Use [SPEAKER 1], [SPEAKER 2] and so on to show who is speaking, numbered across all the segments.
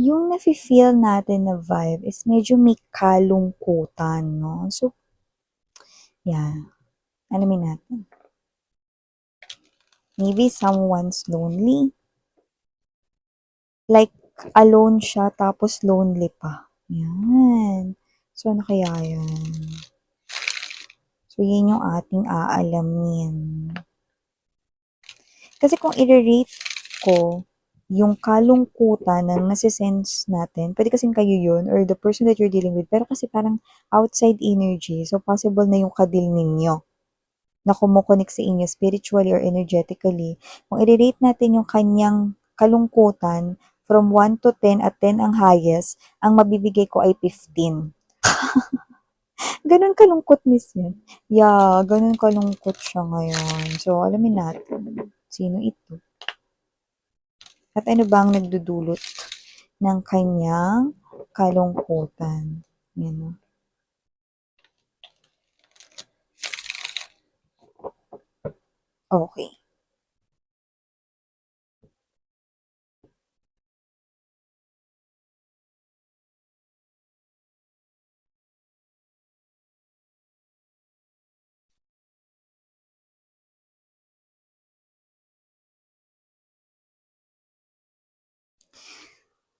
[SPEAKER 1] yung nafe-feel natin na vibe is medyo may kalungkutan, 'no? So, yeah, alamin natin. Maybe someone's lonely, like alone siya tapos lonely pa. Yan. So, ano kaya yan? So, yan yung ating aalamin. Kasi kung i-rate ko yung kalungkutan na nasi-sense natin, pwede kasing kayo yun or the person that you're dealing with, pero kasi parang outside energy, so possible na yung kadil ninyo na kumukonek sa inyo spiritually or energetically. Kung i-rate natin yung kanyang kalungkutan from 1 to 10 at 10 ang highest, ang mabibigay ko ay 15. Ganun kalungkot, miss yan. Yeah, ganun kalungkot siya ngayon. So, alamin natin. Sino ito? At ano ba ang nagdudulot ng kanyang kalungkutan? Yan, no? Okay.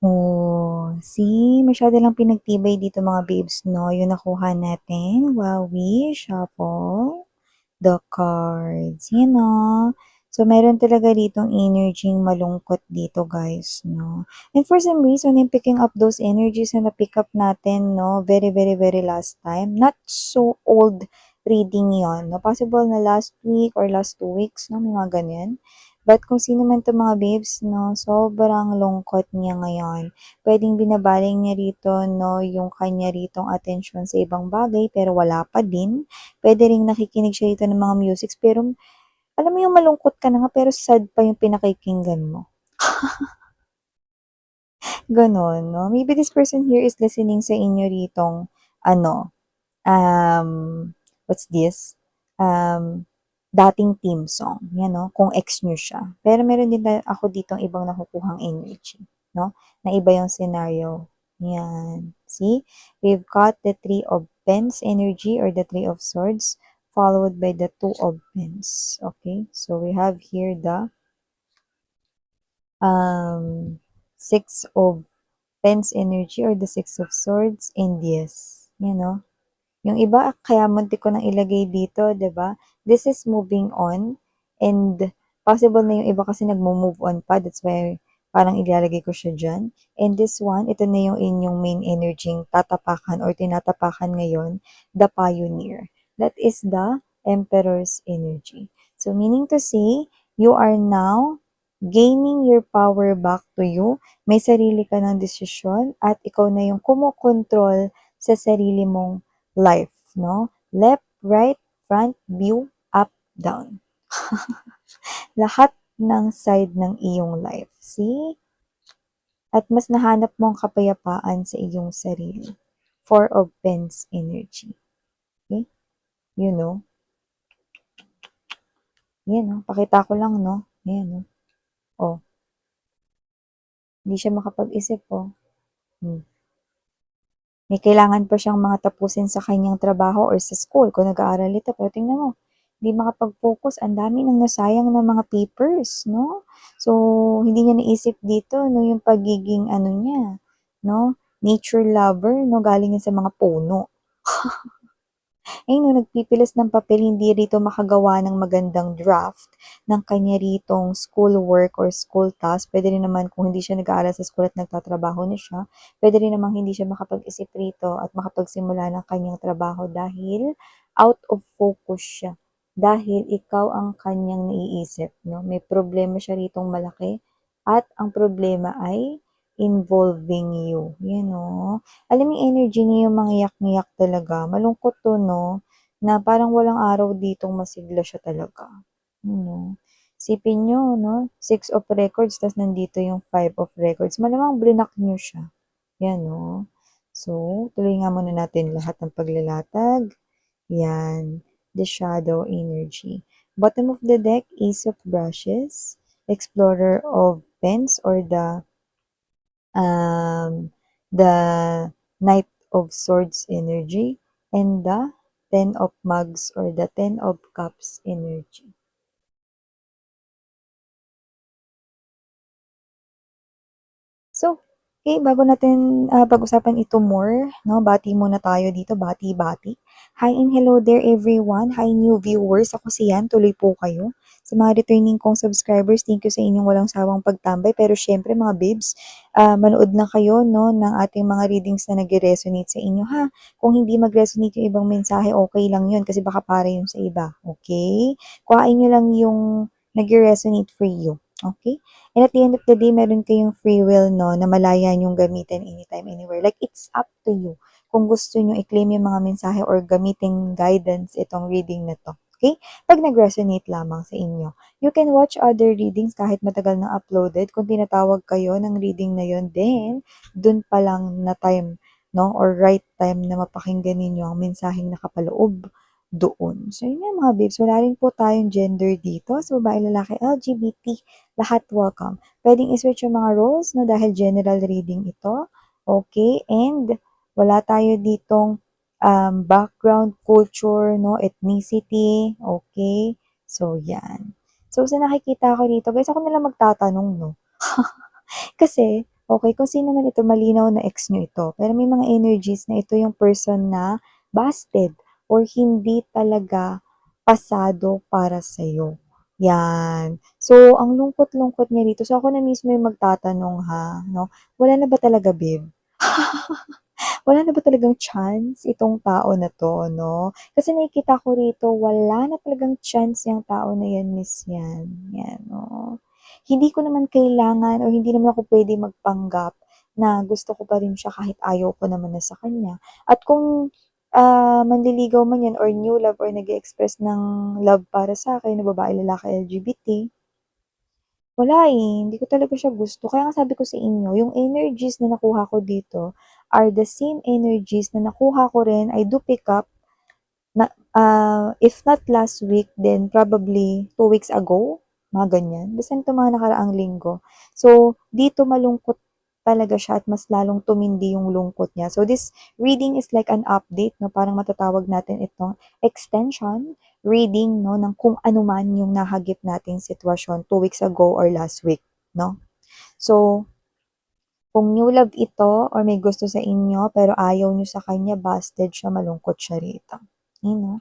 [SPEAKER 1] Oh, see, masyado lang pinagtibay dito mga babes, no? Yung nakuha natin. Wow, we shuffle the cards, you know. So, meron talaga ditong energy malungkot dito, guys, no? And for some reason, I'm picking up those energies na na-pick up natin, no? Very, very, very last time. Not so old reading yon, no? Possible na last week or last 2 weeks, no? May mga ganyan. But kung sino man 'tong mga babes, no, sobrang lungkot niya ngayon. Puwedeng binabaling niya rito, no, yung kanya ritong atensyon sa ibang bagay pero wala pa din. Puwede ring nakikinig siya rito ng mga musics pero alam mo yung malungkot ka na nga pero sad pa yung pinakikinggan mo. Gano'n, no? Maybe this person here is listening sa inyo ritong ano, um, what's this? Um, dating theme song, yan, no? Kung ex nyo siya. Pero meron din ako ditong ibang nakukuhang energy, no? Na iba yung scenario. Yan. See? We've got the Three of Pens energy or the Three of Swords followed by the Two of Pens. Okay? So we have here the Six of Pens energy or the Six of Swords and yes. You know? Yung iba, kaya muntik ko nang ilagay dito, 'di ba? This is moving on and possible na yung iba kasi nagmo-move on pa. That's why parang ilalagay ko siya diyan. And this one, ito na yung inyong main energy tatapakan or tinatapakan ngayon, the pioneer. That is the emperor's energy. So meaning to say, you are now gaining your power back to you. May sarili ka ng desisyon at ikaw na yung kumokontrol sa sarili mong life, no? Left, right, front, view, up, down. Lahat ng side ng iyong life. See? At mas nahanap mo ang kapayapaan sa iyong sarili. Four of Pens energy. Okay? You know? Yan, no? Pakita ko lang, no? Yan, no? Oh, hindi siya makapag-isip, oh. Hmm. May kailangan pa siyang mga tapusin sa kanyang trabaho or sa school kung nag-aaral ito. Pero tingnan mo, hindi makapag-focus. Ang dami nang nasayang na mga papers, no? So, hindi niya naisip dito, no, yung pagiging, ano niya, no? Nature lover, no? Galing yan sa mga puno. No, nagpipilis ng papel, hindi rito makagawa ng magandang draft ng kanya ritong school work or school task. Pwede rin naman kung hindi siya nag-aaral sa school at nagtatrabaho na siya, pwede rin naman hindi siya makapag-isip rito at makapagsimula ng kanyang trabaho dahil out of focus siya. Dahil ikaw ang kanyang naiisip, no? May problema siya ritong malaki at ang problema ay involving you. Yan, no? Alam mo yung energy niya yung mangyak-ngyak talaga. Malungkot to, no? Na parang walang araw ditong masigla siya talaga. No? Sipin nyo, no? Six of records, tas nandito yung five of records. Malamang blinak nyo siya. Yan, no? So, tuloy nga muna natin lahat ng paglalatag. Yan. The shadow energy. Bottom of the deck, Ace of Brushes, Explorer of Pens or the the Knight of Swords energy, and the Ten of Mugs or the Ten of Cups energy. So, okay, bago natin pag-usapan ito more, no, bati muna tayo dito, bati-bati. Hi and hello there everyone. Hi new viewers. Ako si Yan, tuloy po kayo. Sa mga returning kong subscribers, thank you sa inyong walang sawang pagtambay. Pero syempre mga babes, manood lang kayo no, ng ating mga readings na nag-resonate sa inyo ha. Kung hindi mag-resonate yung ibang mensahe, okay lang yun kasi baka para yun sa iba. Okay? Kuhain nyo lang yung nag-resonate for you. Okay? And at the end of the day, meron kayong free will, no, na malaya nyong gamitin anytime, anywhere. Like, it's up to you kung gusto nyo i-claim yung mga mensahe or gamitin guidance itong reading na to. Okay? Pag nag-resonate lamang sa inyo. You can watch other readings kahit matagal na uploaded. Kung tinatawag kayo ng reading na yon, then, dun pa lang na time, no, or right time na mapakinggan ninyo ang mensaheng nakapaloob doon. So, yun nga mga babes, wala rin po tayong gender dito. So, babae, lalaki, LGBT, lahat welcome. Pwedeng i-switch yung mga roles, no, dahil general reading ito. Okay, and wala tayo ditong background, culture, no, ethnicity. Okay, so yan. So, sa nakikita ko dito, guys, ako nalang magtatanong, no. Kasi, okay, kung sino man ito, malinaw na ex nyo ito. Pero may mga energies na ito yung person na busted or hindi talaga pasado para sa'yo. Yan. So, ang lungkot-lungkot niya dito. So, ako na mismo yung magtatanong ha, no? Wala na ba talaga, babe? Wala na ba talagang chance itong tao na to, no? Kasi nakikita ko rito, wala na talagang chance yung tao na yan, miss yan. Yan, no? Hindi ko naman kailangan o hindi naman ako pwede magpanggap na gusto ko pa rin siya kahit ayaw ko naman na sa kanya. At kung manliligaw man yan or new love or nag express ng love para sa akin na babae, lalaki, LGBT, wala eh, hindi ko talaga siya gusto. Kaya nga sabi ko sa inyo, yung energies na nakuha ko dito are the same energies na nakuha ko rin, I do pick up na, if not last week, then probably 2 weeks ago, mga ganyan. Basta ito mga nakaraang linggo. So, dito malungkot talaga siya at mas lalong tumindi yung lungkot niya. So, this reading is like an update, no? Parang matatawag natin itong extension reading, no? Ng kung ano man yung nahagip nating sitwasyon 2 weeks ago or last week, no? So, kung new love ito or may gusto sa inyo pero ayaw nyo sa kanya, busted siya, malungkot siya rito. You know?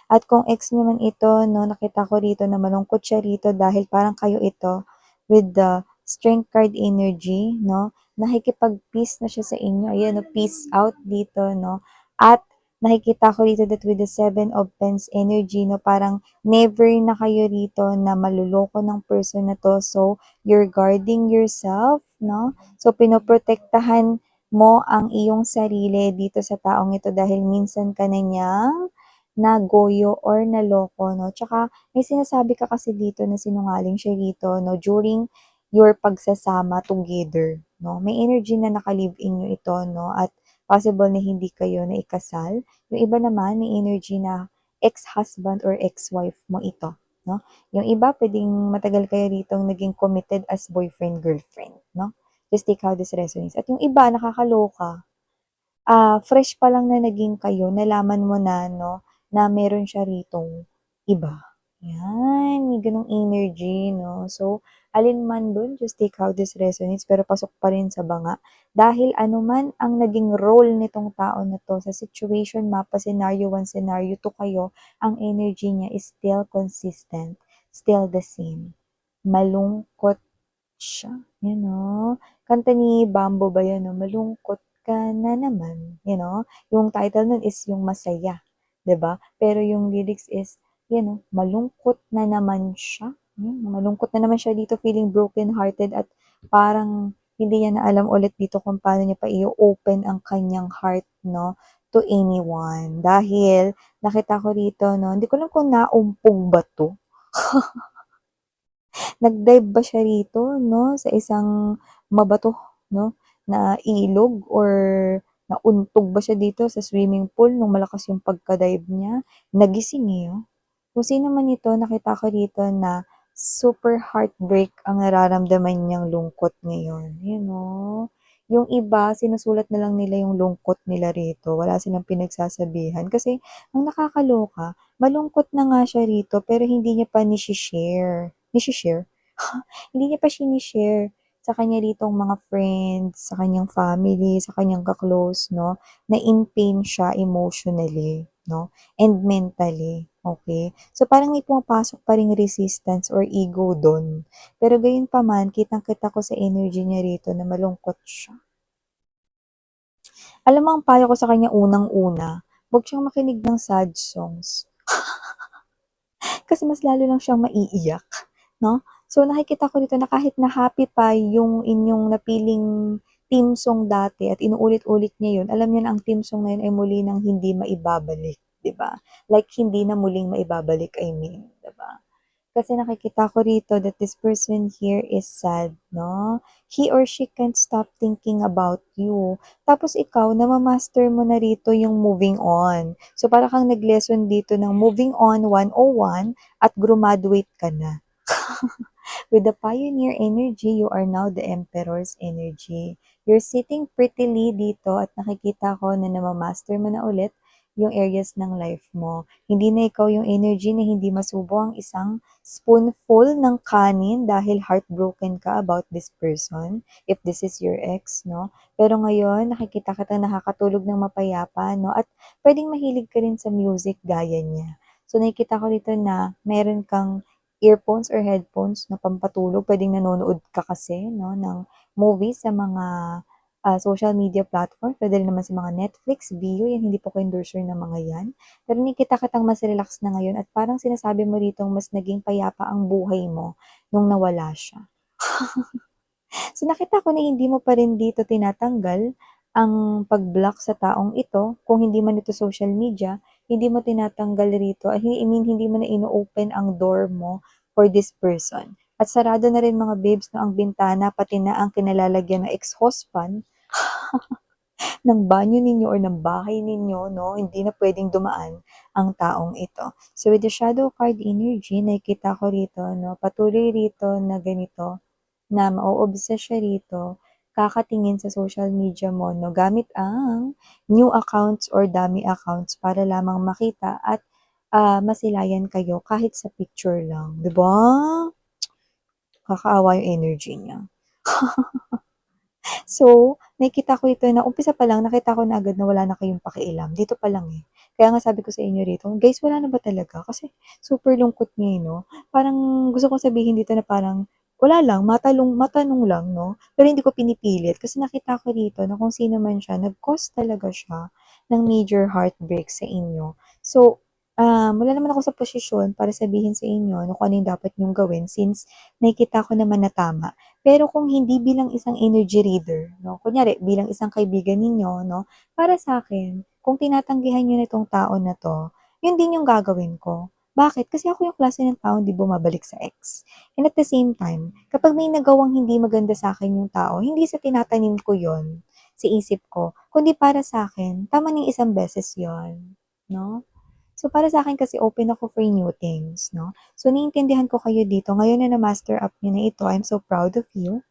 [SPEAKER 1] At kung ex nyo man ito, no, nakita ko rito na malungkot siya rito dahil parang kayo ito with the strength card energy, no? Nakikipag-peace na siya sa inyo. Ayan, no, peace out dito, no? At nakikita ko rito that with the 7 of Pents energy, no, parang never na kayo rito na maluloko ng person na to. So, you're guarding yourself, no? So, pinoprotektahan mo ang iyong sarili dito sa taong ito dahil minsan ka na niyang nagoyo or naloko, no? Tsaka, may sinasabi ka kasi dito na sinungaling siya dito, no? During your pagsasama together, no? May energy na naka-live-in nyo ito, no? At possible na hindi kayo na ikasal. Yung iba naman, may energy na ex-husband or ex-wife mo ito, no? Yung iba, pwedeng matagal kayo rito naging committed as boyfriend-girlfriend, no? Just take how this resonates. At yung iba, nakakaloka, fresh pa lang na naging kayo, nalaman mo na, no, na meron siya ritong iba. Yan, may ganong energy, no? So, alin man dun, just take how this resonates, pero pasok pa rin sa banga. Dahil anuman ang naging role nitong tao na to sa situation mapa, scenario 1, scenario 2 kayo, ang energy niya is still consistent, still the same. Malungkot siya, you know? Kanta ni Bambo ba yun, no? Malungkot ka na naman, you know? Yung title nun is yung masaya, 'di ba? Pero yung lyrics is, you know, malungkot na naman siya. Malungkot na naman siya dito, feeling broken-hearted at parang hindi niya na alam ulit dito kung paano niya pa i-open ang kanyang heart, no, to anyone. Dahil nakita ko rito, no, hindi ko alam kung naumpog ba 'to. Nag-dive ba siya rito, no, sa isang mabato, no, na ilog or nauntog ba siya dito sa swimming pool nung malakas yung pagka-dive niya? Nagising eh, oh. Kung sino man ito, nakita ko dito na super heartbreak ang nararamdaman niyang lungkot ngayon. You know? Yung iba sinusulat na lang nila yung lungkot nila rito, wala silang pinagsasabihan kasi ang nakakaloka, malungkot na nga siya rito pero hindi niya pa nishi-share? Hindi niya pa shini-share sa kanya ritong mga friends, sa kanyang family, sa kanyang ka-close 'no, na in pain siya emotionally 'no, and mentally, okey? So, parang may pumapasok pa ring resistance or ego dun. Pero gayunpaman kitang-kita ko sa energy niya rito na malungkot siya. Alam mo ang payo ko sa kanya unang-una, wag siyang makinig ng sad songs. Kasi mas lalo lang siyang maiiyak, 'no? So, nakikita ko dito na kahit na happy pa yung inyong napiling theme song dati at inuulit-ulit niya yun, alam niya na ang theme song na yun ay muli ng hindi maibabalik, 'di ba? Like hindi na muling maibabalik, I mean, 'di ba? Kasi nakikita ko rito that this person here is sad, 'no? He or she can't stop thinking about you. Tapos ikaw nama-master mo na rito yung moving on. So, para kang nag-lesson dito ng moving on 101 at grumaduate ka na. With the pioneer energy, you are now the emperor's energy. You're sitting prettily dito at nakikita ko na nama-master mo na ulit yung areas ng life mo. Hindi na ikaw yung energy na hindi masubo ang isang spoonful ng kanin dahil heartbroken ka about this person, if this is your ex, no? Pero ngayon, nakikita kita nakakatulog ng mapayapa, no? At pwedeng mahilig ka rin sa music gaya niya. So, nakikita ko dito na meron kang earphones or headphones na pampatulog, puwedeng nanonood ka kasi 'no, ng movies sa mga, social media platform, puwede rin naman sa mga Netflix, Viu, 'yan hindi po ako endorser ng mga 'yan. Pero nakikita kitang mas relax na ngayon at parang sinasabi mo ritong mas naging payapa ang buhay mo nung nawala siya. So, nakita ko na hindi mo pa rin dito tinatanggal ang pag-block sa taong ito, kung hindi man ito social media, hindi mo tinatanggal rito I mean hindi mo na ino-open ang door mo for this person. At sarado na rin mga babes 'no, ang bintana pati na ang kinalalagyan ng exhaust fan ng banyo ninyo or ng bahay ninyo 'no, hindi na puwedeng dumaan ang taong ito. So, with the shadow card energy nakikita ko rito 'no, patuloy rito na ganito na ma-o-obsess siya rito, kakatingin sa social media mo 'no, gamit ang new accounts or dummy accounts para lamang makita at, masilayan kayo kahit sa picture lang, 'di ba? Kakaawa yung energy niya. So, nakikita ko ito na umpisa pa lang nakita ko na agad na wala na kayong pakialam, dito pa lang, eh. Kaya nga sabi ko sa inyo rito, "Guys, wala na ba talaga?" Kasi super lungkot niya, eh, 'no? Parang gusto kong sabihin dito na parang wala lang, matanong lang 'no, pero hindi ko pinipilit kasi nakita ko rito na kung sino man siya, nag-cause talaga siya ng major heartbreak sa inyo. So, wala naman ako sa posisyon para sabihin sa inyo 'no, kung ano yung dapat niyong gawin since nakikita ko naman na tama. Pero kung hindi bilang isang energy reader 'no, kunyari bilang isang kaibigan ninyo 'no, para sa'kin kung tinatanggihan niyo na itong tao na 'to, yun din yung gagawin ko. Bakit? Kasi ako yung klase ng taong 'di bumabalik sa ex. And at the same time, kapag may nagawang hindi maganda sa'kin yung tao, hindi sa tinatanim ko yun sa isip ko, kundi para sa'kin tama na yung isang beses yun, 'no? So, para sa'kin kasi open ako for new things 'no. So, naiintindihan ko kayo dito ngayon na na-master up niyo na ito, I'm so proud of you.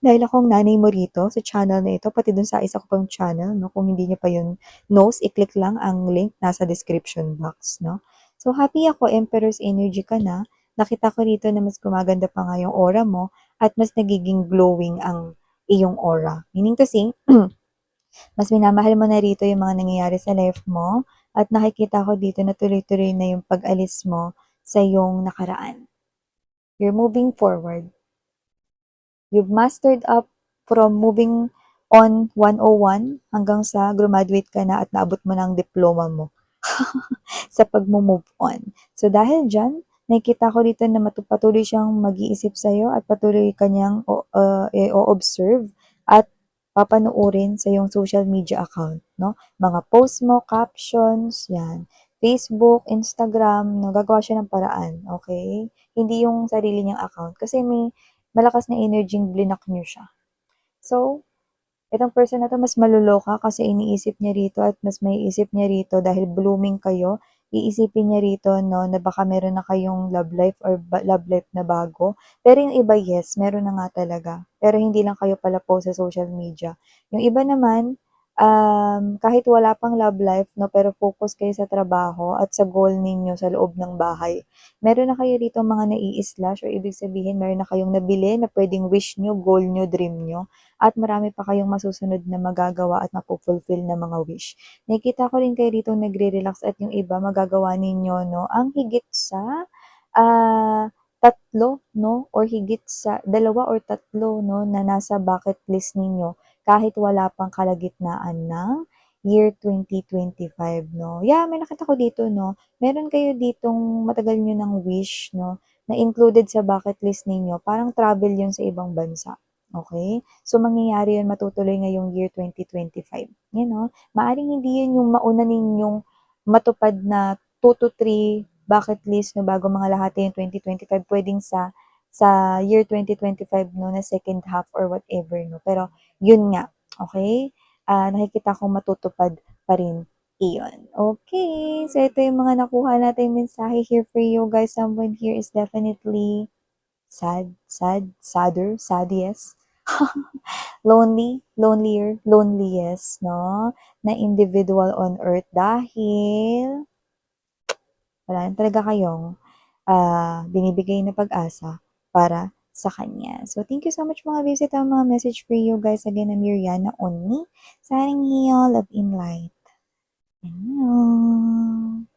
[SPEAKER 1] Dahil akong nanay mo rito sa channel na ito, pati dun sa isa ko pang channel 'no, kung hindi niyo pa yun knows, i-click lang ang link nasa description box 'no. So, happy ako Emperor's energy ka na, nakita ko rito na mas gumaganda pa nga yung aura mo at mas nagiging glowing ang iyong aura. Meaning to say, mas minamahal mo na rito yung mga nangyayari sa life mo at nakikita ko dito na tuloy-tuloy na yung pag-alis mo sa iyong nakaraan. You're moving forward. You've mastered up from moving on 101 hanggang sa graduate ka na at naabot mo na ang diploma mo sa pagmo-move on. So dahil diyan, nakikita ko dito na patuloy siyang mag-iisip sa'yo at patuloy ka niyang i-o-observe at papanoorin sa iyong social media account, 'no? Mga post mo, captions, 'yan. Facebook, Instagram, 'no, gagawa siya ng paraan, okey? Hindi yung sarili niyang account kasi may malakas na energy-ng blinak niyo siya. So, itong person na 'to mas maluloka kasi iniisip niya rito at mas maiisip niya rito dahil blooming kayo, iisipin niya rito 'no, na baka meron na kayong love life or love life na bago. Pero yung iba, yes, meron na nga talaga. Pero hindi lang kayo pala post sa social media. Yung iba naman, kahit wala pang love life 'no, pero focus kayo sa trabaho at sa goal ninyo sa loob ng bahay. Meron na kayo rito mga nai-slash or ibig sabihin meron na kayong nabili na puwedeng wish niyo, goal niyo, dream niyo at marami pa kayong masusunod na magagawa at mafu-fulfill na mga wish. Nakikita ko rin kayo dito nagre-relax at yung iba magagawa ninyo 'no, ang higit sa, 3 'no or higit sa 2 or 3 'no na nasa bucket list ninyo kahit wala pang kalagitnaan ng year 2025 'no. Yeah, may nakita ko dito 'no, meron kayo ditong matagal niyo ng wish 'no, na included sa bucket list ninyo, parang travel yun sa ibang bansa, okey? So, mangyayari yun, matutuloy ngayong year 2025, yan 'no. Maaaring hindi yun yung mauna ninyong matupad na 2 to 3 bucket list 'no, bago mangalahati yung 2025, puwedeng sa year 2025 'no, na second half or whatever 'no, pero yun nga, okey? Nakikita kong matutupad pa rin iyon. Okay, so ito yung mga nakuha nating mensahe here for you guys. Someone here is definitely sadder, saddest, lonely, lonelier, loneliest 'no, na individual on earth dahil wala na talaga kayong, binibigay na pag-asa para sa kanya. So, thank you so much mga babes. Ito ang mga message for you guys. Again, I'm Miriana Onni, signing here, love in light. Annyeong.